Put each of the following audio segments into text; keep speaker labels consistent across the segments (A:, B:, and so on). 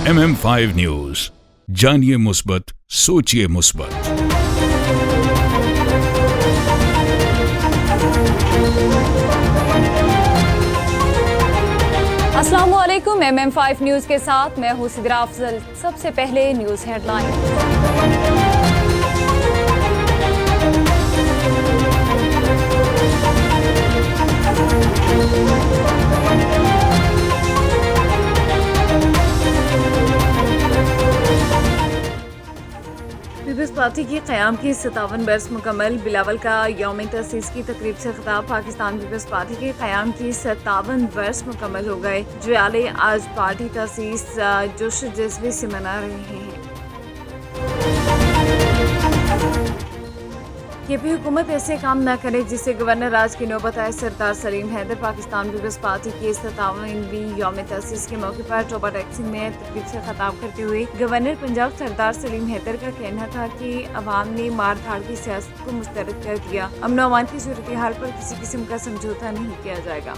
A: MM5 news, जानिए मुस्बत, सोचिए मुस्बत।
B: अस्सलामुअलैकुम। MM5 न्यूज के साथ मैं हूं सिद्रा अफजल। सबसे पहले न्यूज हेडलाइन। पीपल्स पार्टी की क़याम की 57 बरस मुकम्मल। बिलावल का यौम तसीस की तकरीब से खिताब। पाकिस्तान पीपल्स पार्टी के क़याम की 57 बरस मुकम्मल हो गए। ज्वाले आज पार्टी तसीस जोश जज्बे से मना रहे हैं। केपी हुकूमत ऐसे काम न करे जिससे गवर्नर राज की नौबत आए। सरदार सलीम हैदर पाकिस्तान पीपल्स पार्टी की 57वीं यौम तसीस के मौके पर टोबा टैक्सी में तकरीब से खिताब करते हुए गवर्नर पंजाब सरदार सलीम हैदर का कहना था कि अवाम ने मार धाड़ की सियासत को मुस्तरद कर दिया। अमन अमान की सूरत हाल पर किसी किस्म का समझौता नहीं किया जाएगा।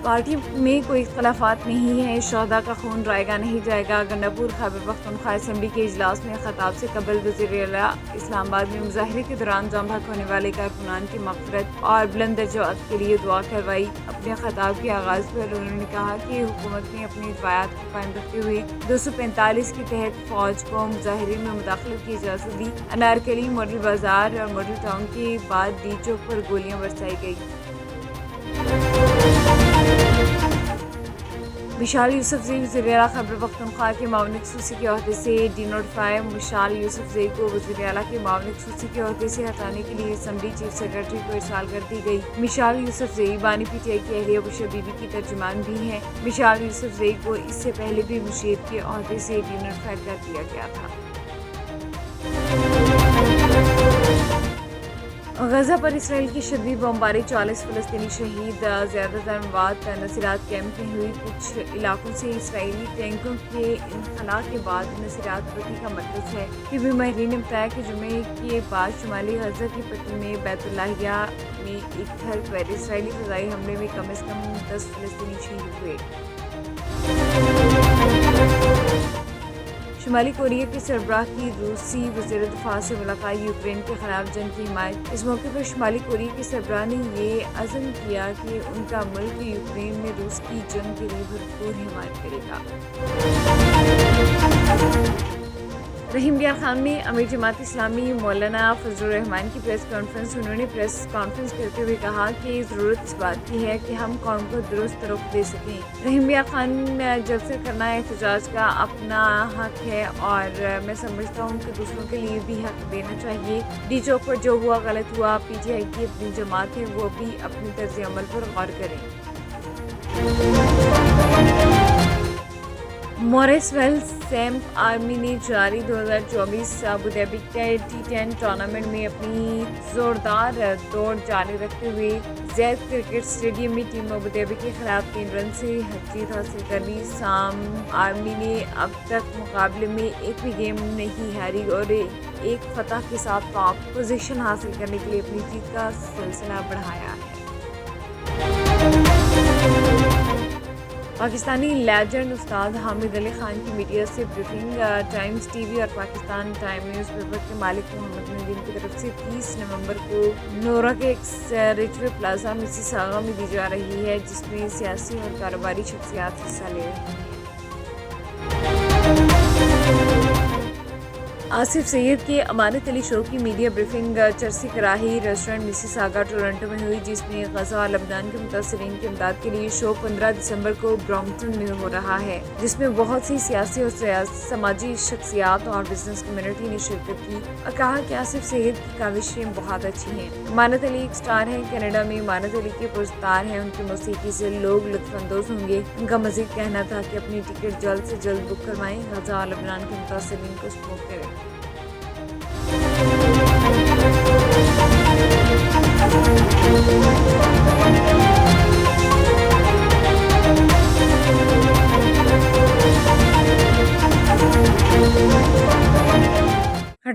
B: पार्टी में कोई इख्तलाफात नहीं है। शोहदा का खून रायगा नहीं जाएगा। गंडापुर खैबर पख्तूनख्वा असम्बली के इजलास में खिताब से कबल वज़ीर आला इस्लामाबाद में मुजाहरे के दौरान जाम बहक होने वाले कारकुनान की मग़फ़िरत और बुलंद दर्जात के लिए दुआ करवाई। अपने खिताब के आगाज़ पर उन्होंने कहा कि हुकूमत ने अपनी रवायात को कायम रखते हुए 245 के तहत फ़ौज को मुजाहरे में मुदाखलत की इजाज़त दी। अनारकली मॉडल बाज़ार और मॉडल टाउन के बाद डी चौक पर गोलियाँ बरसाई गई। मिशाल यूसुफजई वज़ीर आला खैबर पख्तूनख्वा के मामले खसूसी के अहदे से डिनोटिफाई। मिशाल यूसुफजई को वज़ीर आला के मामले खसूसी के अहदे से हटाने के लिए असम्बली चीफ सेक्रेटरी को इरसाल कर दी गई। मिशाल यूसुफजई बानी PTI की अहलिया बुशरा बीबी की तर्जुमान भी हैं। मिशाल यूसुफजई को इससे पहले भी मुशीर के अहदे से डिनोटिफाई कर दिया गया था। गजा पर इसराइल की शदीद बमबारी, 40 फ़लस्तीनी शहीद। ज़्यादातर मवाद नसीरात कैंप में हुई। कुछ इलाकों से इसराइली टैंकों के इनखला के बाद नसीरात पट्टी का मरकज़ है। टीवी माहिरीन ने बताया कि जुमे के बाद शुमाली गजा की पट्टी में बैतुल्लाहिया में एक घर पर इसराइली फ़ज़ाई हमले में कम से कम 10 फ़लस्तीनी शहीद हुए। शुमाली कोरिया के सरबराह की रूसी वज़ीर दिफ़ा से मुलाकात। यूक्रेन के खिलाफ जंग की हिमायत। इस मौके पर शुमाली कोरिया के सरबराह ने ये अज़्म किया कि उनका मुल्क यूक्रेन में रूस की जंग के लिए भरपूर हिमायत करेगा। रहीम यार खान ने अमीर जमात इस्लामी मौलाना फजलुर रहमान की प्रेस कॉन्फ्रेंस। उन्होंने प्रेस कॉन्फ्रेंस करते हुए कहा कि ज़रूरत इस बात की है कि हम कौम को दुरुस्त रुख दे सकें। रहीम यार खान जलसे करना एहतजाज का अपना हक है और मैं समझता हूँ कि दूसरों के लिए भी हक देना चाहिए। डी चौक पर जो हुआ गलत हुआ। PTI की अपनी जमात है, वो भी अपनी तर्ज अमल पर गौर करें। मॉरिस वेल्स सैम्प आर्मी ने जारी 2024 अबू धाबी के T10 टूर्नामेंट में अपनी जोरदार दौड़ जारी रखते हुए ज़ैद क्रिकेट स्टेडियम में टीम अबू धाबी के खिलाफ 3 रन से जीत हासिल कर ली। साम आर्मी ने अब तक मुकाबले में एक भी गेम नहीं हारी और एक फतह के साथ टॉप पोजीशन हासिल करने के लिए अपनी जीत का सिलसिला बढ़ाया है। पाकिस्तानी लेजेंड उस्ताद हामिद अली खान की मीडिया से ब्रीफिंग। टाइम्स TV और पाकिस्तान टाइम न्यूज़पेपर के मालिक मोहम्मद नदीम की तरफ से 30 नवंबर को नोरा के रिजवे प्लाजा मिसिसागा में दी जा रही है, जिसमें सियासी और कारोबारी शख्सियात हिस्सा ले रही हैं। आसिफ सैयद के अमानत अली शो की मीडिया ब्रीफिंग चरसी कराही रेस्टोरेंट मिसिसागा टोरंटो में हुई, जिसमें गजा और लबनान के मुतासरीन की इमदाद के लिए शो 15 दिसंबर को ब्रॉम्पटन में हो रहा है, जिसमें बहुत सी सियासी और समाजी शख्सियात और बिजनेस कम्युनिटी ने शिरकत की और कहा कि आसिफ सैयद की काविशें बहुत अच्छी हैं। अमानत अली एक स्टार हैं। कनाडा में अमानत अली के पुरस्कार हैं। उनकी मौसीकी से लोग लुत्फानंदोज होंगे। उनका मजीद कहना था कि अपनी टिकट जल्द से जल्द बुक करवाएं। गजा और लबनान के मुतासरीन को सपोर्ट करें।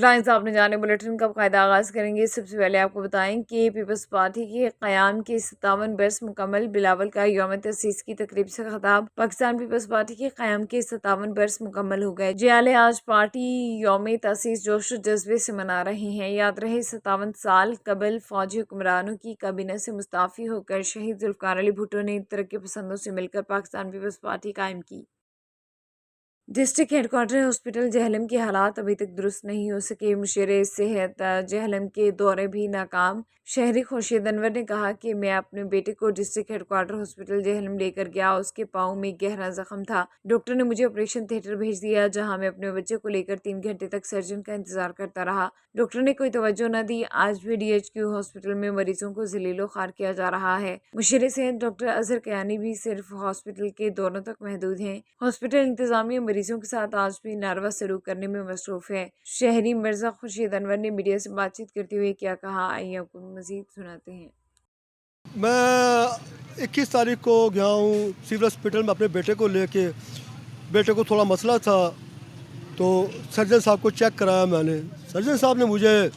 B: हेडलाइंस आपने जाने बुलेटिन का कायदा आगाज़ करेंगे। सबसे पहले आपको बताएं कि पीपल्स पार्टी के क़याम के 57 बरस मुकम्मल। बिलावल का यौम तसीस की तकरीब से खिताब। पाकिस्तान पीपल्स पार्टी के क़याम के 57 बरस मुकम्मल हो गए। जियाले आज पार्टी यौम तसीस जोश जज्बे से मना रहे हैं। याद रहे 57 साल कबल फौजी हुक्मरानों की काबीना से मुस्ताफ़ी होकर शहीद जुल्फ़िकार अली भुट्टो ने तरक्की पसंदों से मिलकर पाकिस्तान पीपल्स पार्टी कायम की। डिस्ट्रिक्ट हेडक्वार्टर हॉस्पिटल जहलम के हालात अभी तक दुरुस्त नहीं हो सके। मुशीर सेहत जहलम के दौरे भी नाकाम। शहरी खुर्शीद अनवर ने कहा कि मैं अपने बेटे को डिस्ट्रिक्ट हेडक्वार्टर हॉस्पिटल जहलम लेकर गया। उसके पाँव में गहरा जख्म था। डॉक्टर ने मुझे ऑपरेशन थिएटर भेज दिया, जहां मैं अपने बच्चे को लेकर 3 घंटे तक सर्जन का इंतजार करता रहा। डॉक्टर ने कोई तवज्जो न दी। आज भी DHQ हॉस्पिटल में मरीजों को जलीलो खार किया जा रहा है। मुशीर सेहत डॉक्टर अजहर कयानी भी सिर्फ हॉस्पिटल के दौरों तक महदूद हैं। हॉस्पिटल इंतजामिया मरीजों के साथ आज भी नारवा सलूक करने में मसरूफ है। शहरी मिर्जा खुर्शीद अनवर ने मीडिया से बातचीत करते हुए क्या कहा, आइए आपको मजीद सुनाते हैं।
C: मैं 21 तारीख को गया हूँ सिविल हॉस्पिटल में अपने बेटे को लेके। बेटे को थोड़ा मसला था तो सर्जन साहब को चेक कराया मैंने। सर्जन साहब ने मुझे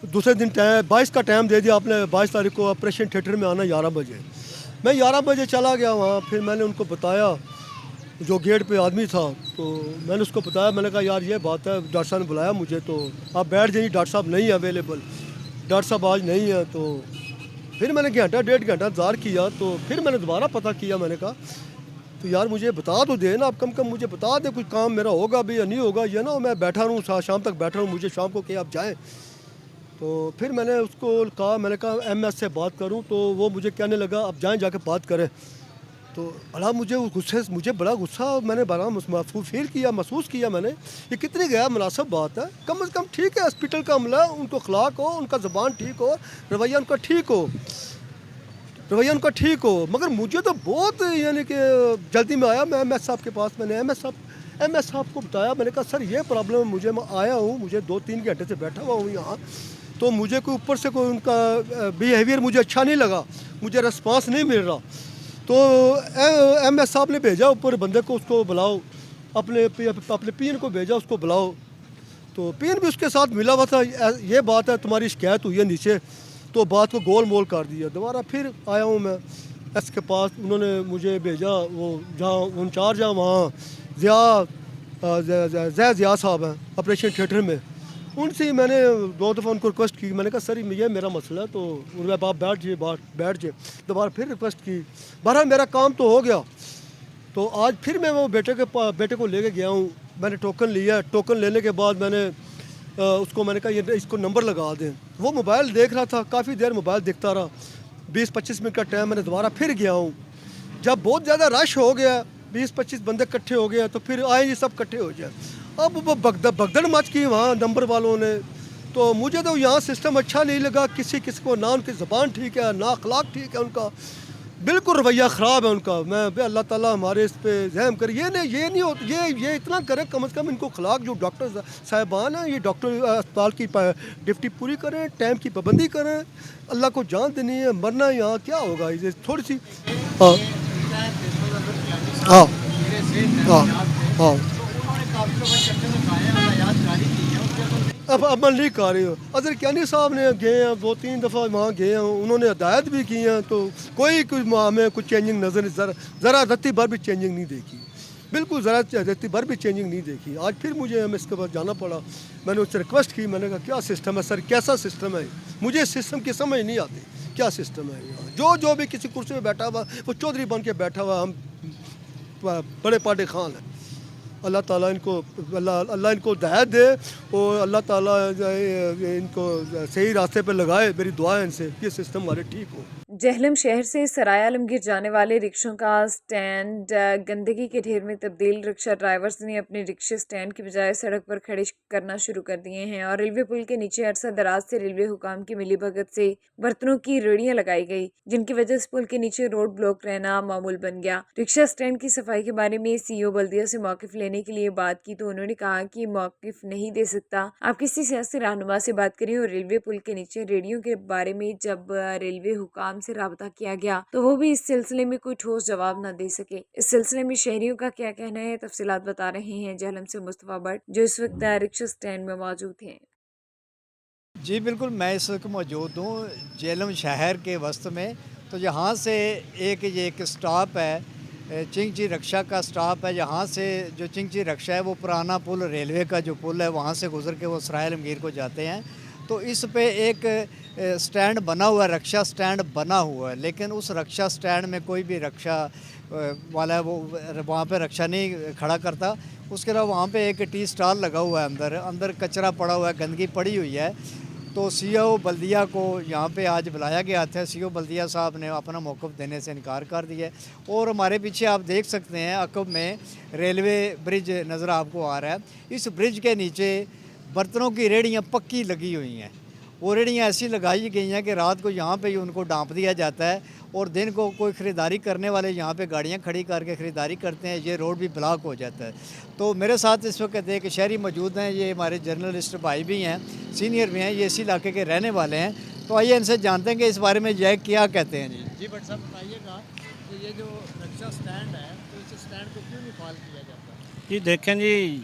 C: दूसरे दिन टाइम 22 का टाइम दे दिया। आपने 22 तारीख को ऑपरेशन थिएटर में आना 11 बजे। मैं 11 बजे चला गया वहाँ। फिर मैंने उनको बताया, जो गेट पे आदमी था, तो मैंने उसको बताया। मैंने कहा यार ये बात है, डॉक्टर साहब ने बुलाया मुझे तो आप बैठ जाइए, डॉक्टर साहब नहीं है अवेलेबल, डॉक्टर साहब आज नहीं है। तो फिर मैंने घंटा 1.5 घंटा इंतज़ार किया। तो फिर मैंने दोबारा पता किया। मैंने कहा तो यार मुझे बता तो दे ना, आप कम कम मुझे बता दे, कुछ काम मेरा होगा भी या नहीं होगा। ये ना मैं बैठा रहूँ शाम तक बैठा रहूँ, मुझे शाम को कहीं आप जाएँ। तो फिर मैंने उसको कहा, मैंने कहा MS से बात करूँ। तो वो मुझे कहने लगा आप जाएँ, जाके बात करें। तो बड़ा मुझे उस गुस्से से मुझे बड़ा गुस्सा, मैंने बड़ा महसूस किया मैंने, ये कितनी गैर मुनासिब बात है। कम से कम ठीक है, हॉस्पिटल का अमला, उनको अखलाक हो, उनका ज़बान ठीक हो, रवैया उनका ठीक हो, मगर मुझे तो बहुत यानी कि जल्दी में आया। मैं MS साहब के पास, मैंने MS साहब को बताया। मैंने कहा सर ये प्रॉब्लम है, मैं आया हूँ, मुझे 2-3 घंटे से बैठा हुआ हूँ यहाँ, तो मुझे कोई ऊपर से कोई उनका बिहेवियर मुझे अच्छा नहीं लगा, मुझे रिस्पांस नहीं मिल रहा। तो MS साहब ने भेजा ऊपर बंदे को, उसको बुलाओ, अपने PN को भेजा, उसको बुलाओ। तो PN भी उसके साथ मिला हुआ था। ये बात है तुम्हारी शिकायत हुई है नीचे, तो बात को गोल मोल कर दिया। दोबारा फिर आया हूँ मैं S के पास। उन्होंने मुझे भेजा, वो जहाँ इंचार्ज है वहाँ ज़िया साहब हैं ऑपरेशन थिएटर में, उनसे मैंने 2 दफ़ा उनको रिक्वेस्ट की। मैंने कहा सर ये मेरा मसला है, तो उन्होंने आप बैठ जाइए। दोबारा फिर रिक्वेस्ट की। बहरहाल मेरा काम तो हो गया। तो आज फिर मैं वो बेटे को लेके गया हूँ। मैंने टोकन लिया। टोकन लेने के बाद मैंने उसको मैंने कहा ये इसको नंबर लगा दें। वो मोबाइल देख रहा था, काफ़ी देर मोबाइल देखता रहा। 20-25 मिनट का टाइम। मैंने दोबारा फिर गया हूँ। जब बहुत ज़्यादा रश हो गया, 20-25 बंदे इकट्ठे हो गए, तो फिर आए ये सब इकट्ठे हो जाए। अब वो भगदड़ मच की वहाँ नंबर वालों ने। तो मुझे तो यहाँ सिस्टम अच्छा नहीं लगा। किसी को ना उनकी ज़बान ठीक है, ना अखलाक ठीक है, उनका बिल्कुल रवैया ख़राब है उनका। मैं अल्लाह ताला हमारे इस पे रहम करे। ये नहीं हो, ये इतना करे, कम से कम इनको अखलाक, जो डॉक्टर साहिबान हैं, ये डॉक्टर अस्पताल की ड्यूटी पूरी करें, टाइम की पाबंदी करें। अल्लाह को जान देनी है, मरना यहाँ क्या होगा। ये थोड़ी सी हाँ हाँ हाँ हाँ अब अमल नहीं कर रही हो। अजहर कयानी साहब ने गए हैं, 2-3 दफ़ा वहाँ गए हैं, उन्होंने हिदायत भी की हैं, तो कोई हमें कुछ चेंजिंग नज़र नहीं, ज़रा रत्ती भर भी चेंजिंग नहीं देखी, बिल्कुल ज़रा रत्ती भर भी चेंजिंग नहीं देखी। आज फिर मुझे इसके बाद जाना पड़ा। मैंने उससे रिक्वेस्ट की। मैंने कहा क्या सिस्टम है सर, कैसा सिस्टम है, मुझे इस सिस्टम की समझ नहीं आती, क्या सिस्टम है यहाँ। जो भी किसी कुर्सी में बैठा हुआ वो चौधरी बन के बैठा हुआ, हम बड़े पाटे खान हैं। अल्लाह ताला अल्लाह इनको हिदायत दे और अल्लाह ताला इनको सही रास्ते पे लगाए। मेरी दुआ है इनसे, ये सिस्टम हमारे ठीक हो।
B: जहलम शहर से सराय आलमगीर जाने वाले रिक्शों का स्टैंड गंदगी के ढेर में तब्दील। रिक्शा ड्राइवर्स ने अपने रिक्शे स्टैंड की बजाय सड़क पर खड़े करना शुरू कर दिए हैं और रेलवे पुल के नीचे अरसा दराज से रेलवे हुकाम की मिलीभगत से बर्तनों की रेड़ियां लगाई गई, जिनकी वजह से पुल के नीचे रोड ब्लॉक रहना मामूल बन गया। रिक्शा स्टैंड की सफाई के बारे में CEO बल्दिया से मौक़िफ़ लेने के लिए बात की तो उन्होंने कहा कि मौक़िफ़ नहीं दे सकता, आप किसी सियासी रहनुमा से बात करें। और रेलवे पुल के नीचे रेडियो के बारे में जब रेलवे हुकाम से राबता किया गया तो वो भी इस सिलसिले में कोई ठोस जवाब न दे सके। इस सिलसिले में शहरियों का क्या कहना है, तफसीलात बता रहे हैं जहलम से मुस्तफा भट्ट, जो इस वक्त रिक्शा स्टैंड में मौजूद हैं।
D: जी बिल्कुल, मैं इस वक्त मौजूद हूँ झेलम शहर के वस्त में। तो यहाँ से एक स्टॉप है, चिंगची रक्षा का स्टॉप है। यहाँ से जो चिंगची रक्षा है वो पुराना पुल, रेलवे का जो पुल है, वहाँ से गुजर के वो सराय आलमगीर को जाते हैं। तो इस पे एक स्टैंड बना हुआ है, रक्षा स्टैंड बना हुआ है, लेकिन उस रक्षा स्टैंड में कोई भी रक्षा वाला वो वहाँ पे रक्षा नहीं खड़ा करता। उसके अलावा वहाँ पे एक टी स्टॉल लगा हुआ है, अंदर कचरा पड़ा हुआ है, गंदगी पड़ी हुई है। तो सीओ बल्दिया को यहाँ पे आज बुलाया गया था। सीओ बल्दिया साहब ने अपना मौक़िफ़ देने से इनकार कर दिया। और हमारे पीछे आप देख सकते हैं अकब में रेलवे ब्रिज नज़र आपको आ रहा है। इस ब्रिज के नीचे बर्तनों की रेहड़ियाँ पक्की लगी हुई हैं। वो रेहड़ियाँ ऐसी लगाई गई हैं कि रात को यहाँ पे ही उनको डांप दिया जाता है और दिन को कोई ख़रीदारी करने वाले यहाँ पे गाड़ियाँ खड़ी करके ख़रीदारी करते हैं। ये रोड भी ब्लॉक हो जाता है। तो मेरे साथ इस वक्त एक शहरी मौजूद हैं, ये हमारे जर्नलिस्ट भाई भी हैं, सीनियर भी हैं, ये इसी इलाके के रहने वाले हैं। तो आइए इनसे जानते हैं कि इस बारे में ये क्या कहते हैं। जी भट्ट साहब बताइएगा कि ये जो रक्षा स्टैंड है, तो इस स्टैंड को क्यों नहीं फाल किया जाता?
E: जी देखें जी,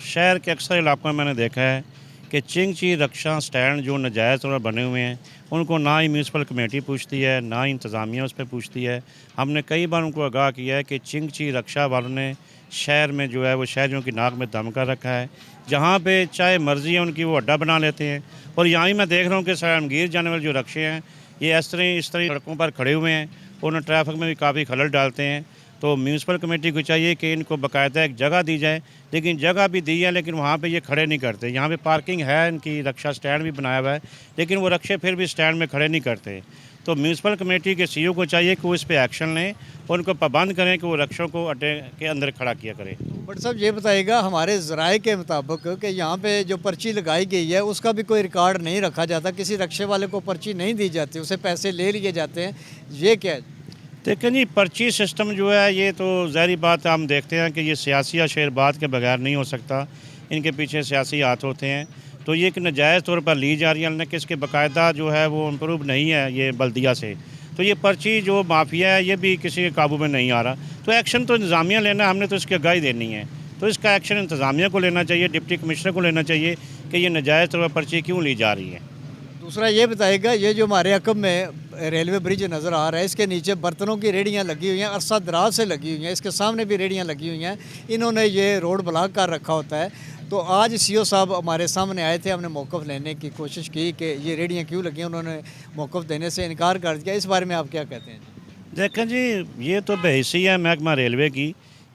E: शहर के अक्सर इलाकों में मैंने देखा है कि चिंगची रक्षा स्टैंड जो नाजायज़ तौर पर बने हुए हैं, उनको ना ही म्यूनसिपल कमेटी पूछती है, ना ही इंतज़ामिया उस पर पूछती है। हमने कई बार उनको आगाह किया है कि चिंगची रक्षा वालों ने शहर में जो है वो शहरियों की नाक में दम कर रखा है। जहाँ पे चाहे मर्ज़ी है उनकी वो अड्डा बना लेते हैं। और यहाँ ही मैं देख रहा हूँ कि सराय आलमगीर जाने वाले जो रक्षे हैं, ये इस तरह सड़कों पर खड़े हुए हैं और उन्हें ट्रैफिक में भी काफ़ी खलल डालते हैं। तो म्यूनसिपल कमेटी को चाहिए कि इनको बाकायदा एक जगह दी जाए, लेकिन जगह भी दी है लेकिन वहाँ पे ये खड़े नहीं करते। यहाँ पे पार्किंग है, इनकी रक्षा स्टैंड भी बनाया हुआ है, लेकिन वो रक्षे फिर भी स्टैंड में खड़े नहीं करते। तो म्यूनसिपल कमेटी के सीईओ को चाहिए कि वो इस पर एक्शन लें और उनको पाबंद करें कि वो रक्षों को अड्डे के अंदर खड़ा किया करें।
D: बट साहब ये बताइएगा, हमारे ज़राए के मुताबिक कि यहाँ पे जो पर्ची लगाई गई है उसका भी कोई रिकॉर्ड नहीं रखा जाता, किसी रक्षे वाले को पर्ची नहीं दी जाती, उसे पैसे ले लिए जाते हैं, ये क्या है?
E: देखें जी, पर्ची सिस्टम जो है ये तो ज़ाहिर बात हम देखते हैं कि ये सियासी या शेरबात के बगैर नहीं हो सकता, इनके पीछे सियासी हाथ होते हैं। तो ये एक नाजायज़ तौर पर ली जा रही है, लेकिन इसके बाकायदा जो है वो इम्प्रूव नहीं है ये बल्दिया से। तो ये पर्ची जो माफिया है ये भी किसी के काबू में नहीं आ रहा। तो एक्शन तो इंतज़ामिया लेना, हमने तो इसकी आगाही देनी है। तो इसका एक्शन इंतज़ामिया को लेना चाहिए, डिप्टी कमिश्नर को लेना चाहिए कि ये नाजायज़ तौर पर पर्ची क्यों ली जा रही है।
D: दूसरा ये बताइएगा, ये जो हमारे अकब में रेलवे ब्रिज नज़र आ रहा है, इसके नीचे बर्तनों की रेहड़ियाँ लगी हुई हैं, अरसा दराज से लगी हुई हैं, इसके सामने भी रेहड़ियाँ लगी हुई हैं, इन्होंने ये रोड ब्लॉक कर रखा होता है। तो आज सीओ साहब हमारे सामने आए थे, हमने मौक़िफ़ लेने की कोशिश की कि ये रेहड़ियाँ क्यों लगी हैं, उन्होंने मौक़िफ़ देने से इनकार कर दिया। इस बारे में आप क्या कहते हैं?
E: देखें जी, ये तो बहसी है महकमा रेलवे की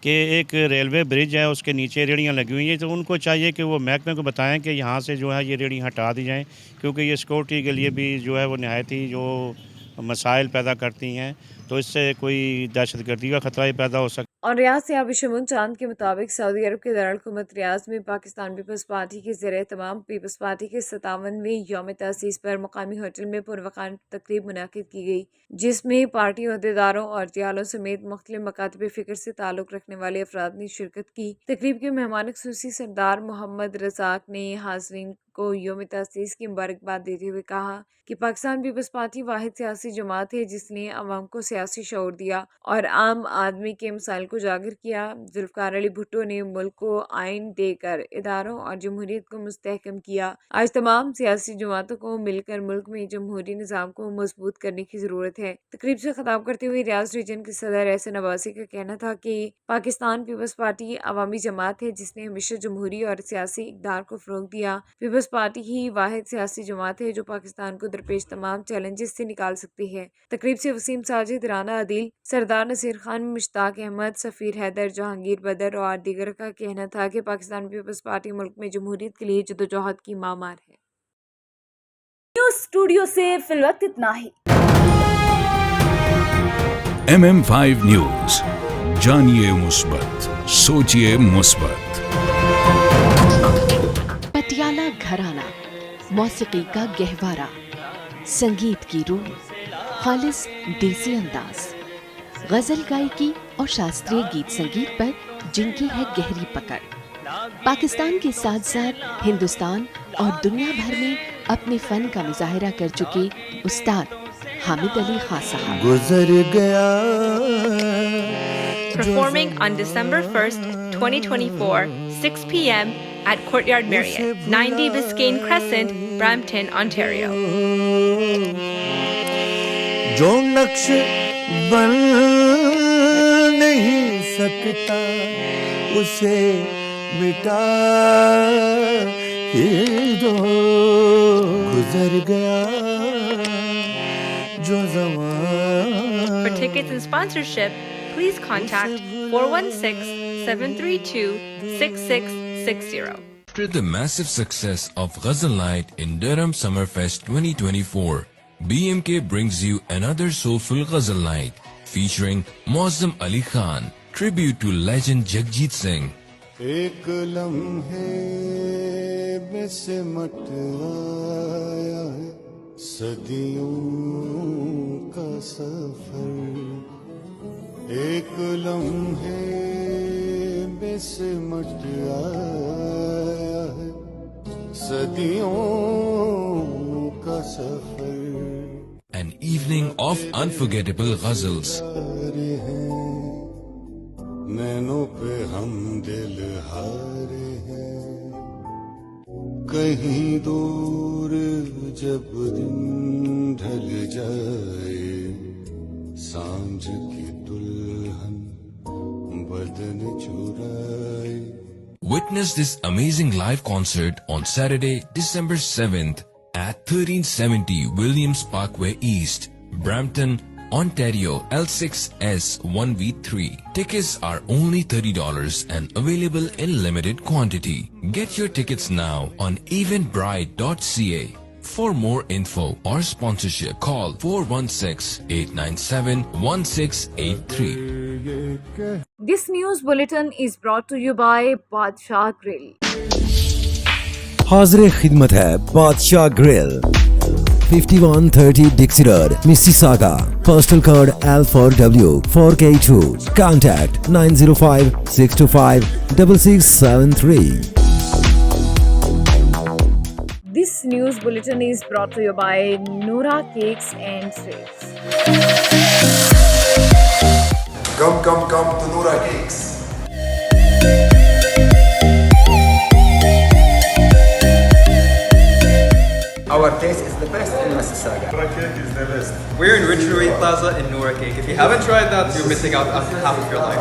E: कि एक रेलवे ब्रिज है उसके नीचे रेहड़ियाँ लगी हुई हैं, तो उनको चाहिए कि वो महकमे को बताएं कि यहाँ से जो है ये रेहड़ियाँ हटा दी जाएं, क्योंकि ये सिक्योरिटी के लिए भी जो है वो नहायत ही जो मसाइल पैदा करती हैं। तो इससे कोई दहशतगर्दी का ख़तरा ही पैदा हो सकता है।
B: और रियाज से आबिशमुन चांद के मुताबिक सऊदी अरब के दारुल-हुकूमत रियाज में पाकिस्तान पीपल्स पार्टी के ज़रिए तमाम पीपल्स पार्टी के 57वें यौम तअसीस पर मकामी होटल में पुरवकार तकरीब मुनाकिद की गई, जिसमें पार्टी अहदेदारों और जियालों समेत मुख्तलिफ मकातब फ़िक्र से ताल्लुक़ रखने वाले अफराद ने शिरकत की। तकरीब के मेहमान ख़ुसूसी सरदार मोहम्मद रज़ाक ने हाज़रीन को यौम तअसीस की मुबारकबाद देते हुए कहा कि पाकिस्तान पीपल्स पार्टी वाहिद सियासी जमात है जिसने अवाम को सियासी शऊर दिया और आम आदमी के मसाइल को उजागर किया। जुल्फ़िकार अली भुट्टो ने मुल्क को आइन देकर इदारों और जमहूरियत को मुस्तहकम किया। आज तमाम सियासी जमातों को मिलकर मुल्क में जमहूरी निज़ाम को मजबूत करने की ज़रूरत है। तकरीब से खिताब करते हुए रियाज रीजन के सदर एहसन अब्बासी का कहना था कि पाकिस्तान पीपल्स पार्टी अवामी जमात है जिसने हमेशा जमहूरी और सियासी इक़दार को फ़रोग़ दिया। पीपल्स पार्टी ही वाहिद सियासी जमात है जो पाकिस्तान को दरपेश तमाम चैलेंजेस से निकाल सकती है। तकरीब से वसीम साजिद, राना आदिल, सरदार नसीर खान, मुश्ताक अहमद, सफ़ीर हैदर, जहांगीर बदर और दीगर का कहना था कि पाकिस्तान पीपल्स पार्टी मुल्क में जमहूरियत के लिए जद्दोजहद की मामार है।
F: न्यूज़ स्टूडियो से फिलवक्त इतना ही।
A: MM5 न्यूज, जानिए मुस्बत, सोचिए मुस्बत।
G: पटियाला घराना, मौसीकी का गहवारा, संगीत की रूह, खालिस देसी अंदाज, गजल गायकी और शास्त्रीय गीत संगीत पर जिनकी है गहरी पकड़। पाकिस्तान के साथ साथ हिंदुस्तान और दुनिया भर में अपने फन का मुजाहिरा कर चुके उस्ताद हामिद अली खान साहब।
C: गुजर गया
H: Performing on December 1st, 2024, 6 p.m. at Courtyard Marriott, 90 Biscayne Crescent, Brampton, Ontario.
C: जो नक्श बन नहीं सकता उसे मिटा ही दो गुजर गया जो ज़माना।
H: For tickets and sponsorship, please contact 416-732-6660.
I: After the massive success of Ghazal Night in Durham Summerfest 2024, BMK brings you another soulful Ghazal Night featuring Muazzam Ali Khan, tribute to legend Jagjit Singh.
C: एक लम्हे में सिमट आया है सदियों का सफर। एक लम्हे में सिमट आया है सदियों का सफर।
I: An evening of unforgettable ghazals.
C: नैनों पे हम दिल हारे हैं कहीं दूर जब दिन ढल जाए सांझ की दुल्हन बदन चुराए।
I: Witness this amazing live concert on Saturday, December 7th at 1370 Williams Parkway East, Brampton, Ontario L6S1V3. Tickets are only $30 and available in limited quantity. Get your tickets now on eventbrite.ca. For more info or sponsorship, call 416-897-1683.
B: This news bulletin is brought to you by Badshah Grill.
J: हाज़िर खिदमत है बादशाह grill, 5130 Dixie Road, Mississauga. Postal code L4W 4K2. Contact 905-625-6673.
B: This news bulletin is brought to you by Noura Cakes and Sweets.
K: Come to Noura Cakes.
L: Our taste is the best in Mississauga.
K: Noura Cake is the best.
L: We're in Richard Plaza in Noura Cake. If you haven't tried that, you're missing out on half of your life.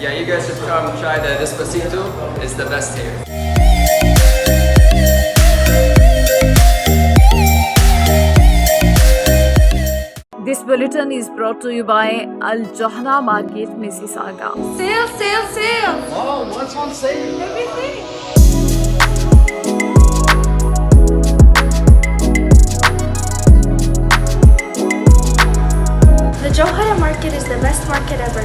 L: Yeah, you guys should come try the Despacito. It's the best here.
B: This bulletin is brought to you by Al Johna Market, Mississauga.
H: Sale, sale, sale!
L: Oh, what's on sale?
H: Everything! The Johara market is the best market ever.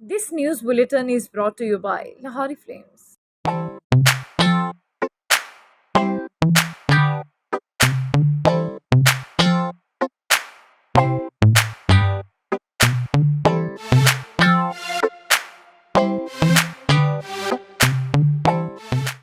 B: This news bulletin is brought to you by Lahori Flames.